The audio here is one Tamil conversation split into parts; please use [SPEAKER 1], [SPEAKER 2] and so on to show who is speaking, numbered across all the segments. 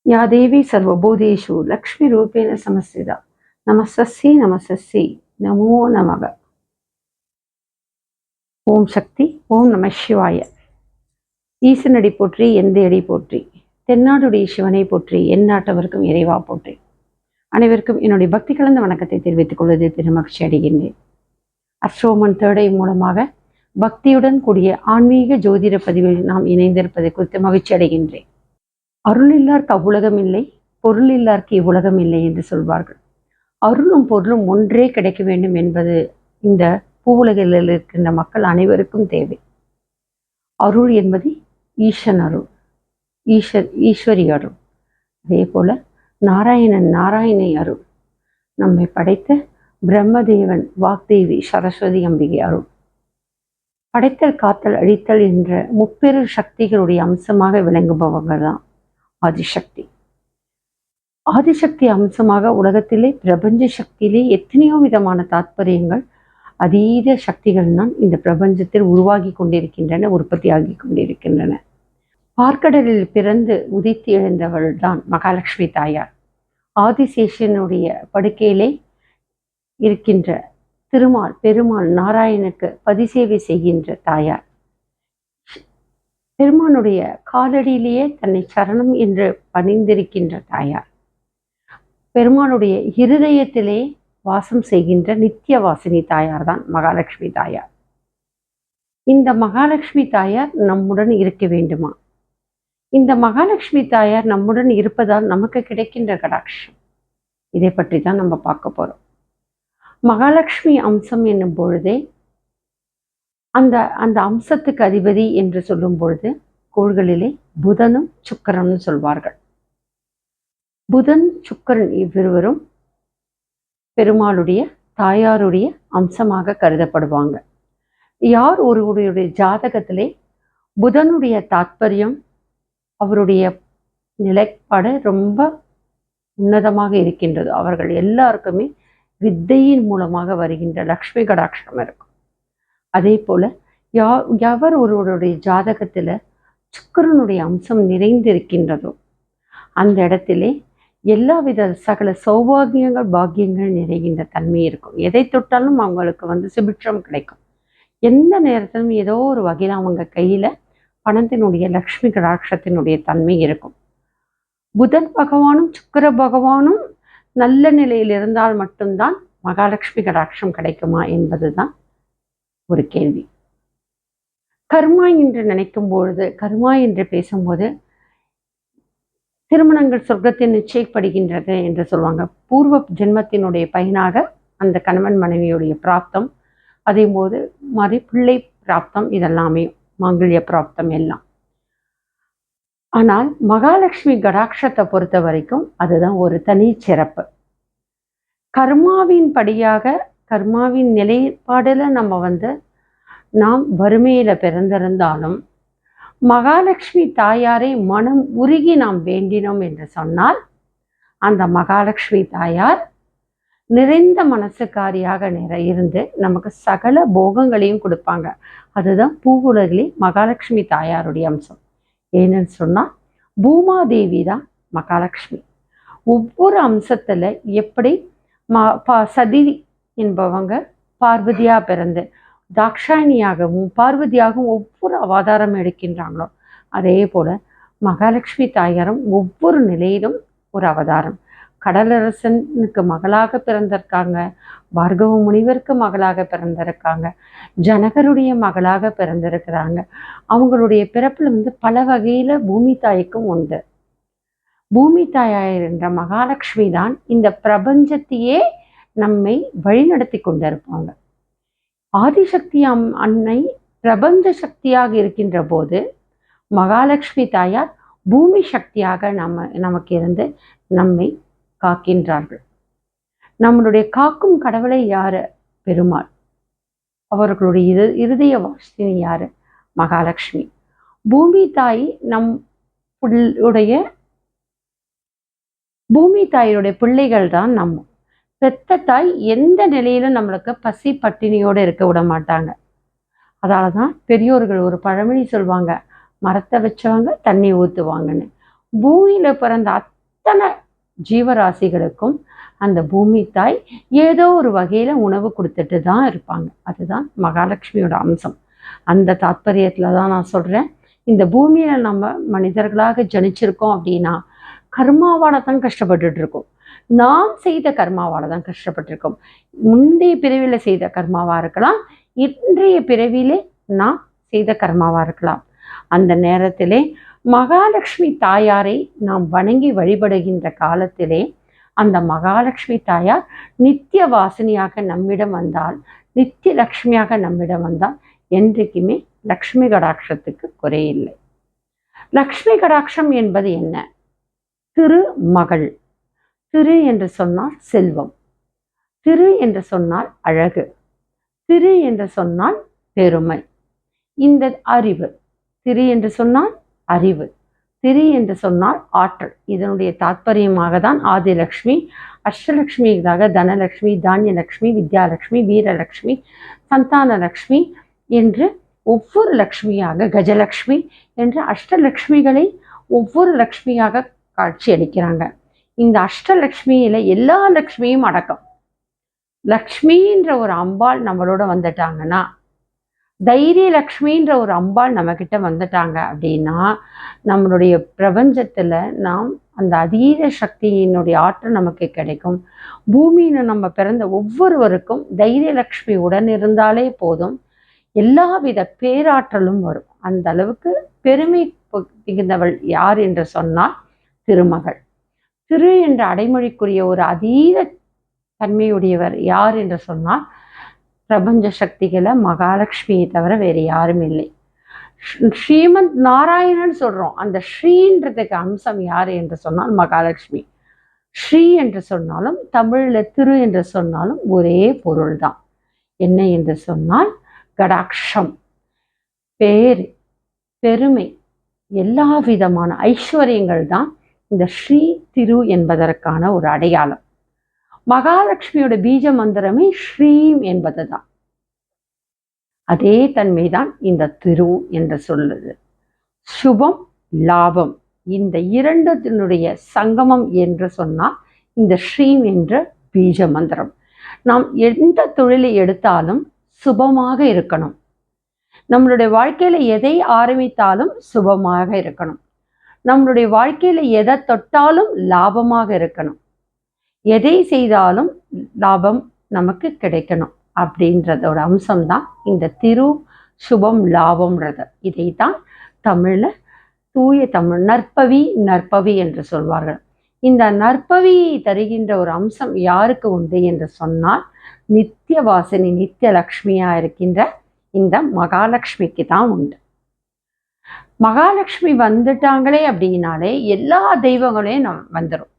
[SPEAKER 1] या देवी सर्वभूतेषु लक्ष्मीरूपेण संस्थिता நமசஸ்ஸி நமசஸ்ஸி நமோ நமக. ஓம் சக்தி. ஓம் நம சிவாய. ஈசனடி போற்றி, எந்த அடி போற்றி, தென்னாடுடைய சிவனை போற்றி, எந்நாட்டவருக்கும் இறைவா போற்றி. அனைவருக்கும் என்னுடைய பக்தி கலந்த வணக்கத்தை தெரிவித்துக் கொள்வதில் பெருமகிழ்ச்சி அடைகின்றேன். அஸ்ட்ரோமன் தேர்டை மூலமாக பக்தியுடன் கூடிய ஆன்மீக ஜோதிட பதிவில் நாம் இணைந்திருப்பதை குறித்து மகிழ்ச்சி அடைகின்றேன். அருள் இல்லார்க்கு அவ்வுலகம் இல்லை, பொருள் இல்லார்க்கு இவ்வுலகம் இல்லை என்று சொல்வார்கள். அருளும் பொருளும் ஒன்றே கிடைக்க வேண்டும் என்பது இந்த பூவுலகில் இருக்கின்ற மக்கள் அனைவருக்கும் தேவை. அருள் என்பது ஈசன் அருள், ஈஸ்வரி அருள். அதே போல நாராயணை அருள், நம்மை படைத்த பிரம்மதேவன், வாக்தேவி, சரஸ்வதி அம்பிகை அருள். படைத்தல், காத்தல், அழித்தல் என்ற முப்பெரு சக்திகளுடைய அம்சமாக விளங்குபவர்கள் தான் ஆதிசக்தி. ஆதிசக்தி அம்சமாக உலகத்திலே பிரபஞ்ச சக்தியிலே எத்தனையோ விதமான தாத்பரியங்கள், அதீத சக்திகள் தான் இந்த பிரபஞ்சத்தில் உருவாகி கொண்டிருக்கின்றன, உற்பத்தி ஆகி கொண்டிருக்கின்றன. பார்க்கடலில் பிறந்து உதித்து எழுந்தவள் தான் மகாலட்சுமி தாயார். ஆதிசேஷனுடைய படுக்கையிலே இருக்கின்ற பெருமாள் நாராயணுக்கு பதிசேவை செய்கின்ற தாயார். பெருமானுடைய காலடியிலேயே தன்னை சரணம் என்று பணிந்திருக்கின்ற தாயார். பெருமானுடைய இருதயத்திலே வாசம் செய்கின்ற நித்திய வாசினி தாயார் தான் மகாலட்சுமி தாயார். இந்த மகாலட்சுமி தாயார் நம்முடன் இருக்க வேண்டுமா? இந்த மகாலட்சுமி தாயார் நம்முடன் இருப்பதால் நமக்கு கிடைக்கின்ற கடாட்சம், இதை பற்றி தான் நம்ம பார்க்க போறோம். மகாலட்சுமி அம்சம் என்னும் பொழுதே அந்த அந்த அம்சத்துக்கு அதிபதி என்று சொல்லும் பொழுது கோள்களிலே புதனும் சுக்கிரனும் சொல்வார்கள். புதன், சுக்கிரன் இவ்விருவரும் பெருமாளுடைய தாயாருடைய அம்சமாக கருதப்படுவாங்க. யார் ஒருவருடைய ஜாதகத்திலே புதனுடைய தாத்பரியம், அவருடைய நிலைப்பாடு ரொம்ப உன்னதமாக இருக்கின்றது, அவர்கள் எல்லாருக்குமே வித்தையின் மூலமாக வருகின்ற லக்ஷ்மி கடாட்சம் இருக்கும். அதே போல எவர் ஒருவருடைய ஜாதகத்துல சுக்கிரனுடைய அம்சம் நிறைந்திருக்கின்றதோ அந்த இடத்திலே எல்லாவித சகல சௌபாகியங்கள், பாக்கியங்கள் நிறைகின்ற தன்மை இருக்கும். எதை தொட்டாலும் அவங்களுக்கு சுபிட்சம் கிடைக்கும். எந்த நேரத்திலும் ஏதோ ஒரு வகையில் அவங்க கையில பணத்தினுடைய லக்ஷ்மி கடாட்சத்தினுடைய தன்மை இருக்கும். புதன் பகவானும் சுக்கிர பகவானும் நல்ல நிலையில் இருந்தால் மட்டும்தான் மகாலட்சுமி கடாட்சம் கிடைக்குமா என்பதுதான் ஒரு கேள்வி. கர்மா என்று நினைக்கும் பொழுது, கர்மா என்று பேசும்போது திருமணங்கள் சொர்க்கத்தில் நிச்சயிக்கப்படுகின்றது என்று சொல்லுவாங்க. பூர்வ ஜென்மத்தினுடைய பயனாக அந்த கணவன் மனைவியுடைய பிராப்தம், அதே போது மாதிரி பிள்ளை பிராப்தம், இதெல்லாமே மாங்கல்ய பிராப்தம் எல்லாம். ஆனால் மகாலட்சுமி கடாட்சத்தை பொறுத்த வரைக்கும் அதுதான் ஒரு தனி சிறப்பு. கர்மாவின் படியாக, கர்மாவின் நிலைப்பாடுல நாம் வறுமையில பிறந்திருந்தாலும் மகாலட்சுமி தாயாரை மனம் உருகி நாம் வேண்டினோம் என்று சொன்னால் அந்த மகாலட்சுமி தாயார் நிறைந்த மனசுக்காரியாக இருந்து நமக்கு சகல போகங்களையும் கொடுப்பாங்க. அதுதான் பூவுலகிலே மகாலட்சுமி தாயாருடைய அம்சம். ஏன்னு சொன்னா பூமாதேவி தான் மகாலட்சுமி. ஒவ்வொரு அம்சத்துல எப்படி சதி என்பவங்க பார்வதியா பிறந்து தாக்ஷாயினியாகவும் பார்வதியாகவும் ஒவ்வொரு அவதாரம் எடுக்கின்றாங்களோ அதே போல மகாலட்சுமி தாயாரும் ஒவ்வொரு நிலையிலும் ஒரு அவதாரம். கடலரசனுக்கு மகளாக பிறந்திருக்காங்க, பார்கவ முனிவருக்கு மகளாக பிறந்திருக்காங்க, ஜனகருடைய மகளாக பிறந்திருக்கிறாங்க. அவங்களுடைய பிறப்புல பல வகையில பூமி தாய்க்கும் உண்டு. பூமி தாயார் என்ற மகாலட்சுமி தான் இந்த பிரபஞ்சத்தையே நம்மை வழிநடத்தி கொண்டிருப்பாங்க. ஆதிசக்தி அன்னை பிரபஞ்ச சக்தியாக இருக்கின்ற போது மகாலட்சுமி தாயார் பூமி சக்தியாக நமக்கு இருந்து நம்மை காக்கின்றார்கள். நம்மளுடைய காக்கும் கடவுளை யாரு? பெருமாள். அவர்களுடைய இருதய வாசினி யாரு? மகாலட்சுமி. பூமி தாய் பூமி தாயுடைய பிள்ளைகள் தான் நம்ம. பெத்த தாய் எந்த நிலையிலும் நம்மளுக்கு பசி பட்டினியோடு இருக்க விட மாட்டாங்க. அதனாலதான் பெரியோர்கள் ஒரு பழமொழி சொல்வாங்க, மரத்தை வச்சவங்க தண்ணி ஊற்றுவாங்கன்னு. பூமியில பிறந்த அத்தனை ஜீவராசிகளுக்கும் அந்த பூமி தாய் ஏதோ ஒரு வகையில உணவு கொடுத்துட்டு தான் இருப்பாங்க. அதுதான் மகாலட்சுமியோட அம்சம். அந்த தாத்பரியத்துல தான் நான் சொல்றேன், இந்த பூமியில நம்ம மனிதர்களாக ஜனிச்சிருக்கோம் அப்படின்னா கர்மாவால தான் கஷ்டப்பட்டுட்டு இருக்கோம். நாம் செய்த கர்மாவால தான் கஷ்டப்பட்டிருக்கோம். முந்தைய பிறவியில செய்த கர்மாவா இருக்கலாம், இன்றைய பிறவியிலே நாம் செய்த கர்மாவா இருக்கலாம். அந்த நேரத்திலே மகாலட்சுமி தாயாரை நாம் வணங்கி வழிபடுகின்ற காலத்திலே அந்த மகாலட்சுமி தாயார் நித்திய வாசினியாக நம்மிடம் வந்தால், நித்திய லக்ஷ்மியாக நம்மிடம் வந்தால் என்றைக்குமே லக்ஷ்மி கடாட்சத்துக்கு குறையில்லை. லக்ஷ்மி கடாட்சம் என்பது என்ன? திருமகள். திரு என்று சொன்னால் செல்வம், திரு என்று சொன்னால் அழகு, திரு என்று சொன்னால் பெருமை, இந்த அறிவு. திரு என்று சொன்னால் அறிவு, திரு என்று சொன்னால் ஆற்றல். இதனுடைய தாத்பரியமாக தான் ஆதிலக்ஷ்மி, அஷ்டலக்ஷ்மியாக தனலக்ஷ்மி, தானியலக்ஷ்மி, வித்யாலக்ஷ்மி, வீரலக்ஷ்மி, சந்தானலக்ஷ்மி என்று ஒவ்வொரு லக்ஷ்மியாக, கஜலக்ஷ்மி என்று அஷ்டலக்ஷ்மிகளை ஒவ்வொரு லக்ஷ்மியாக காட்சி அளிக்கிறாங்க. இந்த அஷ்டலக்ஷ்மியில எல்லா லக்ஷ்மியும் அடக்கம். லக்ஷ்மின்ற ஒரு அம்பாள் நம்மளோட வந்துட்டாங்கன்னா, தைரிய லக்ஷ்மின்ற ஒரு அம்பாள் நம்ம கிட்ட வந்துட்டாங்க அப்படின்னா, நம்மளுடைய பிரபஞ்சத்துல நாம் அந்த அதீத சக்தியினுடைய ஆற்றல் நமக்கு கிடைக்கும். பூமியில நம்ம பிறந்த ஒவ்வொருவருக்கும் தைரிய லக்ஷ்மி உடன் இருந்தாலே போதும், எல்லாவித பேராற்றலும் வரும். அந்த அளவுக்கு பெருமை மிகுந்தவள் யார் என்று சொன்னால் திருமகள். திரு என்ற அடைமொழிக்குரிய ஒரு அதீத தன்மையுடையவர் யார் என்று சொன்னால் பிரபஞ்ச சக்திகளை மகாலட்சுமியை தவிர வேறு யாரும் இல்லை. ஸ்ரீமந்த் நாராயணன் சொல்றோம், அந்த ஸ்ரீன்றதுக்கு அம்சம் யார் என்று சொன்னால் மகாலட்சுமி. ஸ்ரீ என்று சொன்னாலும் தமிழ்ல திரு என்று சொன்னாலும் ஒரே பொருள் தான். என்ன என்று சொன்னால் கடாட்சம், பேர், பெருமை, எல்லா விதமான ஐஸ்வர்யங்கள் தான் இந்த ஸ்ரீ திரு என்பதற்கான ஒரு அடையாளம். மகாலட்சுமியோட பீஜ மந்திரமே ஸ்ரீம் என்பதுதான். அதே தன்மைதான் இந்த திரு என்று சொல்லுது. சுபம், லாபம், இந்த இரண்டினுடைய சங்கமம் என்று சொன்னால் இந்த ஸ்ரீம் என்ற பீஜ மந்திரம். நாம் எந்த தொழிலை எடுத்தாலும் சுபமாக இருக்கணும். நம்மளுடைய வாழ்க்கையில எதை ஆரம்பித்தாலும் சுபமாக இருக்கணும். நம்மளுடைய வாழ்க்கையில எதை தொட்டாலும் லாபமாக இருக்கணும். எதை செய்தாலும் லாபம் நமக்கு கிடைக்கணும் அப்படின்றதோட அம்சம்தான் இந்த திரு சுபம் லாபம்ன்றது. இதைத்தான் தமிழ்ல தூய தமிழ் நற்பவி நற்பவி என்று சொல்வார்கள். இந்த நற்பவியை தருகின்ற ஒரு அம்சம் யாருக்கு உண்டு என்று சொன்னால் நித்திய வாசினி, நித்திய லக்ஷ்மியா இருக்கின்ற இந்த மகாலட்சுமிக்கு தான் உண்டு. மகாலட்சுமி வந்துட்டாங்களே அப்படின்னாலே எல்லா தெய்வங்களையும் வந்துடும்.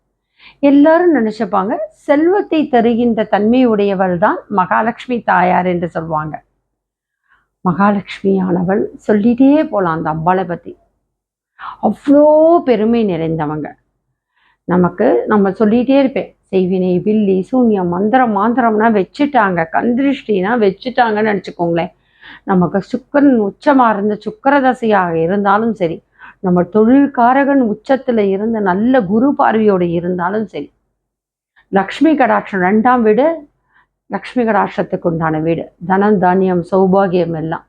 [SPEAKER 1] எல்லாரும் நினைச்சுப்பாங்க செல்வத்தை தருகின்ற தன்மையுடையவள் தான் மகாலட்சுமி தாயார் என்று சொல்லுவாங்க. மகாலட்சுமியானவள் சொல்லிட்டே போலாம் அந்த அம்பாளை பத்தி. அவ்வளோ பெருமை நிறைந்தவங்க. நம்ம சொல்லிட்டே இருப்பேன், செய்வினை, வில்லி, சூன்யம், மந்திரம், மாந்திரம்னா வச்சுட்டாங்க, கந்திருஷ்டினா வச்சுட்டாங்கன்னு நினச்சிக்கோங்களேன். நமக்கு சுக்கரன் உச்சமாக இருந்த சுக்கரதசையாக இருந்தாலும் சரி, நம்ம தொழில்காரகன் உச்சத்துல இருந்து நல்ல குரு பார்வையோடு இருந்தாலும் சரி, லக்ஷ்மி கடாட்சம் 2ஆம் வீடு லக்ஷ்மி கடாட்சத்துக்கு உண்டான வீடு, தனம், தானியம், சௌபாகியம் எல்லாம்.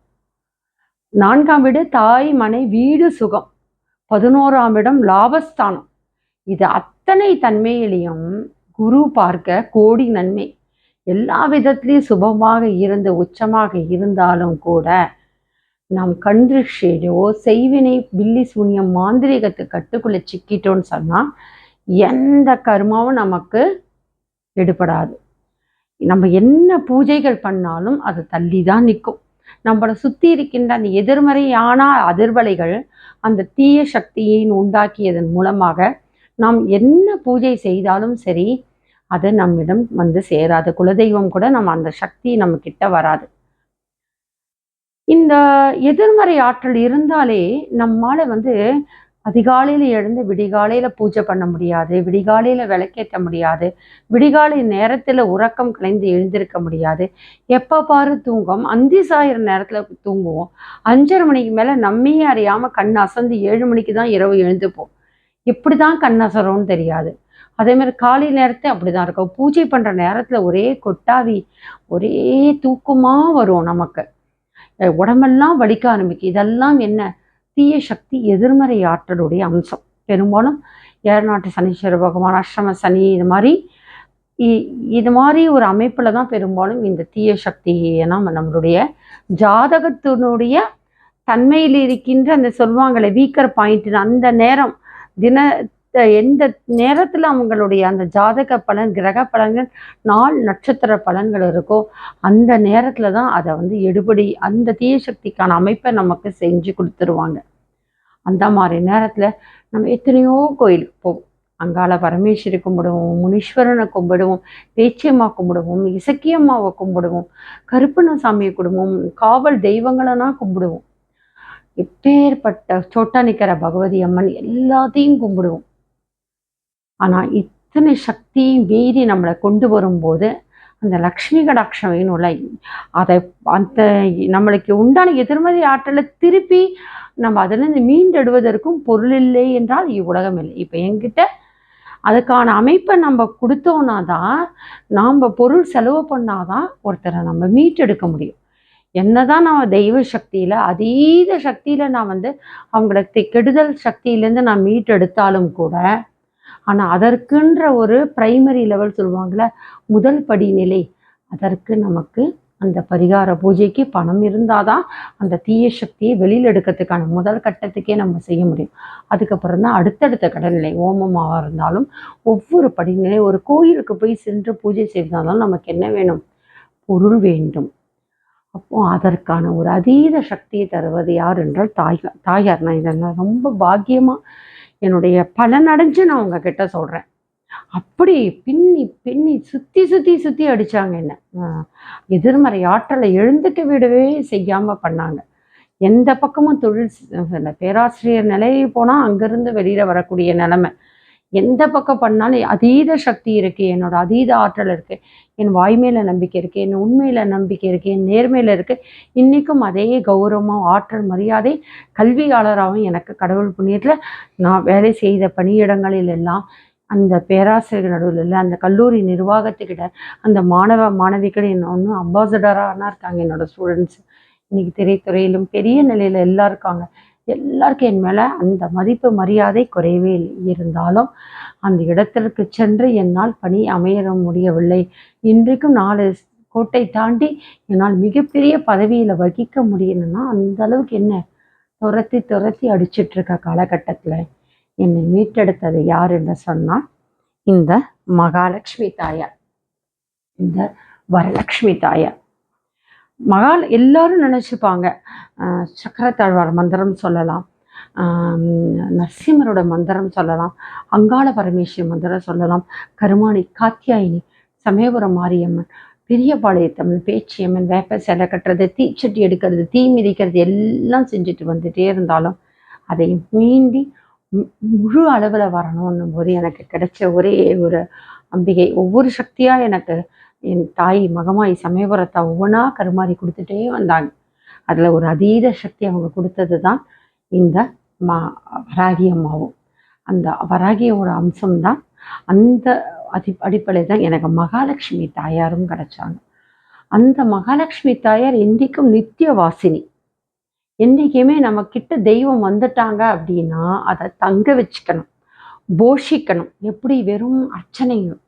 [SPEAKER 1] 4ஆம் வீடு தாய், மனை, வீடு, சுகம். 11ஆம் இடம் லாபஸ்தானம். இது அத்தனை தன்மையிலையும் குரு பார்க்க கோடி நன்மை. எல்லா விதத்திலையும் சுபமாக இருந்து உச்சமாக இருந்தாலும் கூட நாம் கண்திருஷ்டியோ செய்வினை, பில்லி, சூன்யம், மாந்திரிகத்தை கட்டுக்குள்ள சிக்கிட்டோன்னு சொன்னா எந்த கர்மாவும் நமக்கு எடுபடாது. நம்ம என்ன பூஜைகள் பண்ணாலும் அது தள்ளி தான் நிற்கும். நம்மளை சுற்றி இருக்கின்ற அந்த எதிர்மறையான அதிர்வலைகள் அந்த தீய சக்தியை உண்டாக்கியதன் மூலமாக நாம் என்ன பூஜை செய்தாலும் சரி அது நம்மிடம் வந்து சேராது. குலதெய்வம் கூட நம்ம அந்த சக்தி நம்ம கிட்ட வராது. இந்த எதிர்மறை ஆற்றல் இருந்தாலே நம்மால அதிகாலையில எழுந்து விடிகாலையில பூஜை பண்ண முடியாது, விடிகாலையில விளக்கேற்ற முடியாது, விடிகாலை நேரத்துல உறக்கம் கலைந்து எழுந்திருக்க முடியாது. எப்ப பாரு தூங்கும், அந்தி சாயிற நேரத்துல தூங்குவோம். 5:30 மணிக்கு மேல நம்மையே அறியாம கண் அசந்து 7 மணிக்கு தான் இரவு எழுந்துப்போம். எப்படிதான் கண்ணசரோன்னு தெரியாது. அதே மாதிரி காலை நேரத்தை அப்படிதான் இருக்கும். பூஜை பண்ற நேரத்துல ஒரே கொட்டாவி, ஒரே தூக்கமா வரும் நமக்கு. உடம்பெல்லாம் வலிக்க ஆரம்பிக்கும். இதெல்லாம் என்ன? தீய சக்தி, எதிர்மறை ஆற்றலுடைய அம்சம். பெரும்பாலும் ஏழநாட்டு சனீஸ்வர பகவான், அஷ்டம சனி, இது மாதிரி ஒரு அமைப்புல தான் பெரும்பாலும் இந்த தீய சக்தியை நம்மளுடைய ஜாதகத்தினுடைய தன்மையில் இருக்கின்ற அந்த சொல்வாங்களே வீக்கர் பாயிண்ட், அந்த நேரம் எந்த நேரத்துல அவங்களுடைய அந்த ஜாதக பலன், கிரக பலன்கள், நாள் நட்சத்திர பலன்கள் இருக்கோ அந்த நேரத்துல தான் அதை எடுபடி அந்த தீய சக்திக்கான அமைப்பை நமக்கு செஞ்சு கொடுத்துருவாங்க. அந்த மாதிரி நேரத்துல நம்ம எத்தனையோ கோயிலுக்கு போவோம். அங்காள பரமேஸ்வரி கும்பிடுவோம், முனீஸ்வரனை கும்பிடுவோம், பேச்சியம்மா கும்பிடுவோம், இசக்கியம்மாவை கும்பிடுவோம், கருப்பண்ண சாமியை கும்பிடுவோம், காவல் தெய்வங்களனா கும்பிடுவோம். எப்பேற்பட்ட சோட்டா நிக்கிற பகவதி அம்மன் எல்லாத்தையும் கும்பிடுவோம். ஆனா இத்தனை சக்தியும் மீறி நம்மளை கொண்டு வரும்போது அந்த லக்ஷ்மி கடாட்சம் வேணும்ல, அதை அந்த நம்மளுக்கு உண்டான எதிர்மறை ஆற்றலை திருப்பி நம்ம அதிலிருந்து மீண்டெடுவதற்கும் பொருள் இல்லை என்றால் இவ்வுலகம் இல்லை. இப்போ என்கிட்ட அதுக்கான அமைப்பை நம்ம கொடுத்தோம்னா தான், நாம் பொருள் செலவு பண்ணாதான் ஒருத்தரை நம்ம மீட்டெடுக்க முடியும். என்னதான் நான் தெய்வ சக்தியில, அதீத சக்தியில நான் அவங்களுக்கு கெடுதல் சக்தியிலேருந்து நான் மீட்டெடுத்தாலும் கூட, ஆனால் அதற்குன்ற ஒரு பிரைமரி லெவல் சொல்லுவாங்கள்ல, முதல் படிநிலை, அதற்கு நமக்கு அந்த பரிகார பூஜைக்கு பணம் இருந்தாதான் அந்த தீய சக்தியை வெளியில் எடுக்கிறதுக்கான முதல் கட்டத்துக்கே நம்ம செய்ய முடியும். அதுக்கப்புறம் தான் அடுத்தடுத்த கடநிலை, ஓமமாக இருந்தாலும் ஒவ்வொரு படிநிலை. ஒரு கோயிலுக்கு போய் சென்று பூஜை செய்தாலும் நமக்கு என்ன வேணும்? பொருள் வேண்டும். அப்போ அதற்கான ஒரு அதீத சக்தியை தருவது யார் என்றால் தாயார். நான் இதெல்லாம் ரொம்ப பாக்கியமாக என்னுடைய பலனடைஞ்சு நான் உங்ககிட்ட சொல்கிறேன். அப்படி பின்னி பின்னி சுற்றி சுற்றி சுற்றி அடித்தாங்க என்ன. எதிர்மறை ஆற்றலை எழுந்துக்க விடவே செய்யாமல் பண்ணாங்க. எந்த பக்கமும் தொழில் பேராசிரியர் நிலையை போனால் அங்கேருந்து வெளியில் வரக்கூடிய நிலைமை. எந்த பக்கம் பண்ணாலும் அதீத சக்தி இருக்குது, என்னோட அதீத ஆற்றல் இருக்குது, என் வாய்மையில நம்பிக்கை இருக்குது, என் உண்மையில நம்பிக்கை இருக்குது, என் நேர்மையில் இருக்குது. இன்றைக்கும் அதே கௌரவமாக, ஆற்றல், மரியாதை, கல்வியாளராகவும் எனக்கு கடவுள் புண்ணியத்தில் நான் வேலை செய்த பணியிடங்களில் எல்லாம் அந்த பேராசிரியர் நடுவில் இல்லை, அந்த கல்லூரி நிர்வாகத்துக்கிட்ட அந்த மாணவிகள் இன்னும் அம்பாசடரானா இருக்காங்க. என்னோடய ஸ்டூடெண்ட்ஸ் இன்றைக்கி திரைத்துறையிலும் பெரிய நிலையில் எல்லாம் இருக்காங்க. எல்லாருக்கும் என் மேலே அந்த மதிப்பு மரியாதை குறைவே இருந்தாலும் அந்த இடத்திற்கு சென்று என்னால் பணி அமைய முடியவில்லை. இன்றைக்கும் 4 கோட்டை தாண்டி என்னால் மிகப்பெரிய பதவியில் வகிக்க முடியணும்னா அந்த அளவுக்கு என்ன துரத்தி துரத்தி அடிச்சிட்ருக்க காலகட்டத்தில் என்னை மீட்டெடுத்தது யார் என்று சொன்னால் இந்த மகாலட்சுமி தாயார், இந்த வரலட்சுமி தாயார். எல்லாரும் நினச்சிப்பாங்க சக்கரத்தாழ்வார் மந்திரம் சொல்லலாம், நரசிம்மரோட மந்திரம் சொல்லலாம், அங்காள பரமேஸ்வரி மந்திரம் சொல்லலாம், கருமாணி, காத்தியாயினி, சமயபுரம் மாரியம்மன், பெரியபாளையத்தம்மன், பேச்சியம்மன், வேப்ப சிலை கட்டுறது, தீச்சட்டி எடுக்கிறது, தீ மிதிக்கிறது எல்லாம் செஞ்சுட்டு வந்துட்டே இருந்தாலும் அதை மீண்டி முழு அளவில் வரணும்னும் போது எனக்கு கிடைச்ச ஒரே ஒரு அம்பிகை. ஒவ்வொரு சக்தியாக எனக்கு என் தாய் மகமாய் சமயபுரத்தை ஒவ்வொன்றா கருமாறி கொடுத்துட்டே வந்தாங்க. அதில் ஒரு அதீத சக்தி அவங்க கொடுத்தது தான் இந்த வராகி அம்மாவும். அந்த வராகியோட அம்சம்தான், அந்த அடிப்படையில் தான் எனக்கு மகாலட்சுமி தாயாரும் கிடைச்சாங்க. அந்த மகாலட்சுமி தாயார் என்றைக்கும் நித்திய வாசினி. என்றைக்குமே நம்ம கிட்ட தெய்வம் வந்துட்டாங்க அப்படின்னா அதை தங்க வச்சுக்கணும், போஷிக்கணும். எப்படி? வெறும் அர்ச்சனையும்,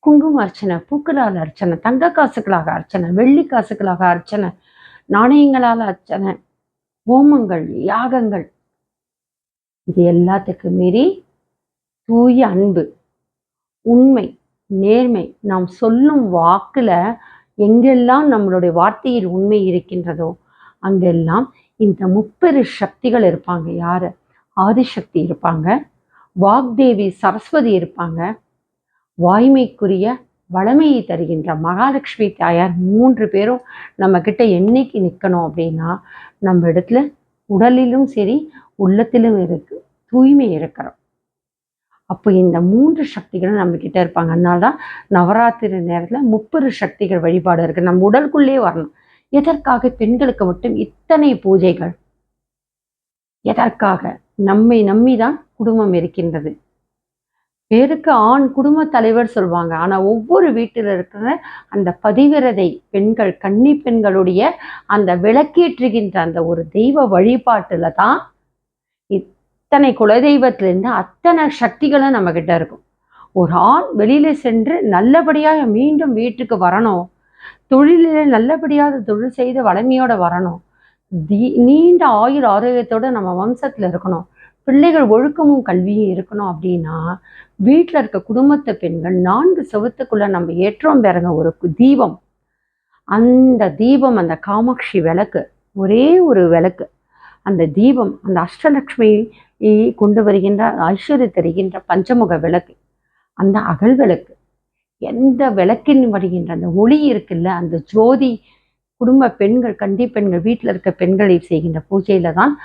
[SPEAKER 1] குங்கும அர்ச்சனை, பூக்களால் அர்ச்சனை, தங்க காசுகளாக அர்ச்சனை, வெள்ளி காசுகளாக அர்ச்சனை, நாணயங்களால் அர்ச்சனை, ஹோமங்கள், யாகங்கள், இது எல்லாத்துக்கும் மீறி தூய அன்பு, உண்மை, நேர்மை, நாம் சொல்லும் வாக்குல எங்கெல்லாம் நம்மளுடைய வார்த்தையில் உண்மை இருக்கின்றதோ அங்கெல்லாம் இந்த முப்பெரு சக்திகள் இருப்பாங்க. யாரு? ஆதிசக்தி இருப்பாங்க, வாக்தேவி சரஸ்வதி இருப்பாங்க, வாய்மைக்குரிய வளமையை தருகின்ற மகாலட்சுமி தாயார். 3 பேரும் நம்ம கிட்ட என்னைக்கு நிற்கணும் அப்படின்னா நம்ம இடத்துல உடலிலும் சரி உள்ளத்திலும் தூய்மை இருக்கிறோம். அப்போ இந்த 3 சக்திகளும் நம்ம கிட்ட இருப்பாங்க. அதனால்தான் நவராத்திரி நேரத்தில் முப்பெரு சக்திகள் வழிபாடு இருக்கு. நம்ம உடலுக்குள்ளே வரணும். எதற்காக பெண்களுக்கு மட்டும் இத்தனை பூஜைகள்? எதற்காக? நம்மை நம்பிதான் குடும்பம் இருக்கின்றது. பேருக்கு ஆண் குடும்ப தலைவர் சொல்லுவாங்க. ஆனா ஒவ்வொரு வீட்டில் இருக்கிற அந்த பதிவிரதை பெண்கள், கன்னி பெண்களுடைய அந்த விளக்கேற்றுகின்ற அந்த ஒரு தெய்வ வழிபாட்டுல தான் இத்தனை குலதெய்வத்திலிருந்து அத்தனை சக்திகளும் நம்ம கிட்ட இருக்கும். ஒரு ஆண் வெளியில சென்று நல்லபடியாக மீண்டும் வீட்டுக்கு வரணும், தொழிலில் நல்லபடியாக தொழில் செய்து வளமையோட வரணும், நீண்ட ஆயுள் ஆரோக்கியத்தோட நம்ம வம்சத்துல இருக்கணும், பிள்ளைகள் ஒழுக்கமும் கல்வியும் இருக்கணும் அப்படின்னா வீட்டில் இருக்க குடும்பத்து பெண்கள் 4 செவத்துக்குள்ள நம்ம ஏற்றோம் பாருங்க ஒரு தீபம். அந்த தீபம் அந்த காமாட்சி விளக்கு, ஒரே ஒரு விளக்கு. அந்த தீபம் அந்த அஷ்டலக்ஷ்மி கொண்டு வருகின்ற ஐஸ்வர்ய தருகின்ற பஞ்சமுக விளக்கு, அந்த அகல் விளக்கு, எந்த விளக்கின் வருகின்ற அந்த ஒளி இருக்குல்ல, அந்த ஜோதி குடும்ப பெண்கள், கண்டி பெண்கள், வீட்டில் இருக்க பெண்களை செய்கின்ற பூஜையில தான்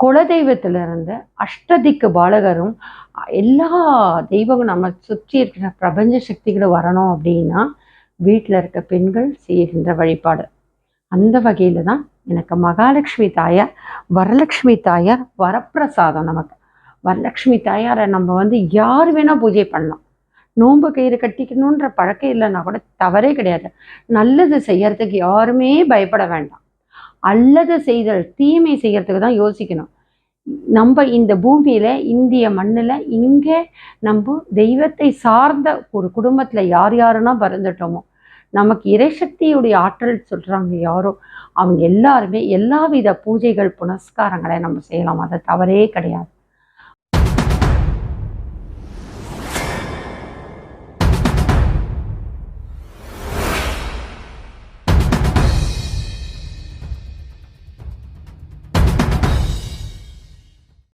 [SPEAKER 1] குலதெய்வத்திலிருந்து அஷ்டதிக்கு பாலகரும் எல்லா தெய்வங்களும் நம்ம சுற்றி இருக்கிற பிரபஞ்ச சக்திகளும் வரணும் அப்படின்னா வீட்டில் இருக்க பெண்கள் செய்கின்ற வழிபாடு. அந்த வகையில தான் எனக்கு மகாலட்சுமி தாயார், வரலட்சுமி தாயார் வரப்பிரசாதம். நமக்கு வரலட்சுமி தாயாரை நம்ம யார் வேணா பூஜை பண்ணலாம். நோன்பு கயிறு கட்டிக்கணுன்ற பழக்கம் இல்லைன்னா கூட தவறே கிடையாது. நல்லது செய்யறதுக்கு யாருமே பயப்பட வேண்டாம். அல்லது செய்தல் தீமை செய்யறதுக்கு தான் யோசிக்கணும். நம்ம இந்த பூமியில இந்திய மண்ணில் இங்கே நம்ம தெய்வத்தை சார்ந்த ஒரு குடும்பத்துல யார் யாருன்னா பிறந்துட்டோமோ, நமக்கு இறைசக்தியுடைய ஆற்றல் சொல்றாங்க யாரோ, அவங்க எல்லாருமே எல்லா வித பூஜைகள் புனஸ்காரங்களை நம்ம செய்யலாம். அது தவறே கிடையாது.